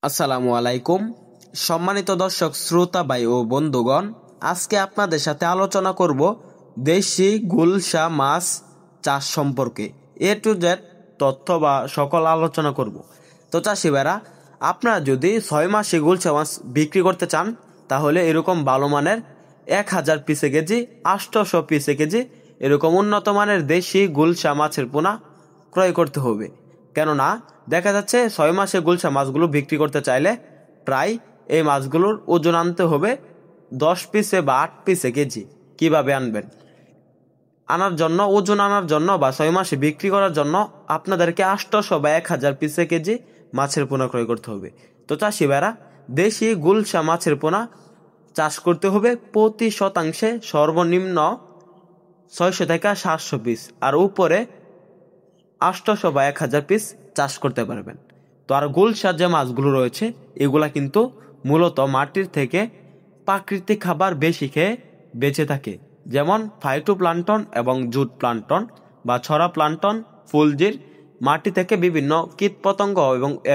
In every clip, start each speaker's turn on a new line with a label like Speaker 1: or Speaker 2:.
Speaker 1: আসসালামু আলাইকুম। সম্মানিত দর্শক শ্রোতা ভাই ও বন্ধুগণ, আজকে আপনাদের সাথে আলোচনা করব দেশি গুলশা মাছ চাষ সম্পর্কে। এ টু জেড তথ্য বা সকল আলোচনা করব। তো চাষি ভাইরা, আপনারা যদি 6 মাসে গুলশা মাছ বিক্রি করতে চান, তাহলে এরকম ভালো মানের 1000 পিসে কেজি, 800 পিসে কেজি এরকম উন্নত মানের দেশি গুলশা মাছের পোনা ক্রয় করতে হবে। কেননা দেখা যাচ্ছে 6 মাসে গুলশা মাছগুলো বিক্রি করতে চাইলে প্রায় এই মাছগুলোর ওজন আনতে হবে 10 পিসে বা 8 পিসে কেজি। কিভাবে আনবেন? ওজন আনার জন্য বা 6 মাসে বিক্রি করার জন্য আপনাদেরকে 800 বা 1000 পিসে কেজি মাছের পোনা ক্রয় করতে হবে। তো চাষি ভাইরা, দেশি গুলশা মাছের পোনা চাষ করতে হবে প্রতি শতাংশে সর্বনিম্ন 600 থেকে 700 পিস, আর উপরে 800 বা 1000 পিস চাষ করতে পারবেন। তো আর গুলশার যে মাছগুলো রয়েছে, এগুলা কিন্তু মূলত মাটির থেকে প্রাকৃতিক খাবার বেশি খেয়ে বেঁচে থাকে, যেমন ফাইটোপ্লাঙ্কটন এবং জুট প্লাঙ্কটন বা ছড়া প্লাঙ্কটন, ফুলজির মাটি থেকে বিভিন্ন কীটপতঙ্গ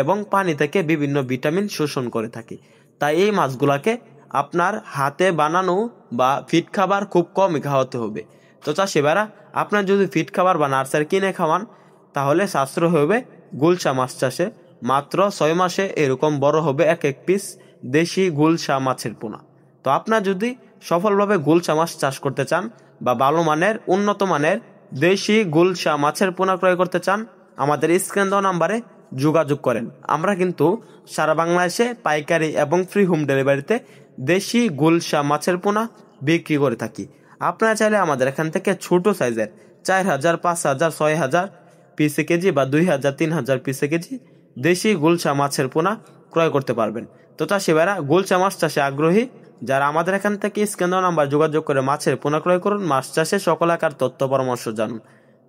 Speaker 1: এবং পানি থেকে বিভিন্ন ভিটামিন শোষণ করে থাকে। তাই এই মাছগুলাকে আপনার হাতে বানানো বা ফিড খাবার খুব কমই খাওয়াতে হবে। তো চাষি ভাইরা, আপনার যদি ফিড খাবার বা নার্সারি কিনে খাওয়ান, তাহলে সাশ্রয় হবে গুলশা মাছ চাষে। মাত্র 6 মাসে এরকম বড় হবে এক এক পিস দেশি গুলশা মাছের পোনা। তো আপনার যদি সফলভাবে গুলশা মাছ চাষ করতে চান বা ভালো মানের উন্নত মানের দেশি গুলশা মাছের পোনা ক্রয় করতে চান, আমাদের স্ক্রিন দেওয়া নাম্বারে যোগাযোগ করেন। আমরা কিন্তু সারা বাংলাদেশে পাইকারি এবং ফ্রি হোম ডেলিভারিতে দেশি গুলশা মাছের পোনা বিক্রি করে থাকি। আপনারা চাইলে আমাদের এখান থেকে ছোট সাইজের 4000, 5000, 6000 পিসে কেজি বা 2000, 3000 পিসে কেজি দেশি গুলশা মাছের পোনা ক্রয় করতে পারবেন। তো চাষি ভাইরা, গুলশা মাছ চাষে আগ্রহী যারা, আমাদের এখান থেকে স্ক্রিন দেওয়া নাম্বার যোগাযোগ করে মাছের পোনা ক্রয় করুন। মাছ চাষে সকল আকার তথ্য পরামর্শ জানুন।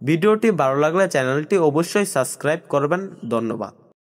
Speaker 1: ভিডিওটি ভালো লাগলে চ্যানেলটি অবশ্যই সাবস্ক্রাইব করবেন। ধন্যবাদ।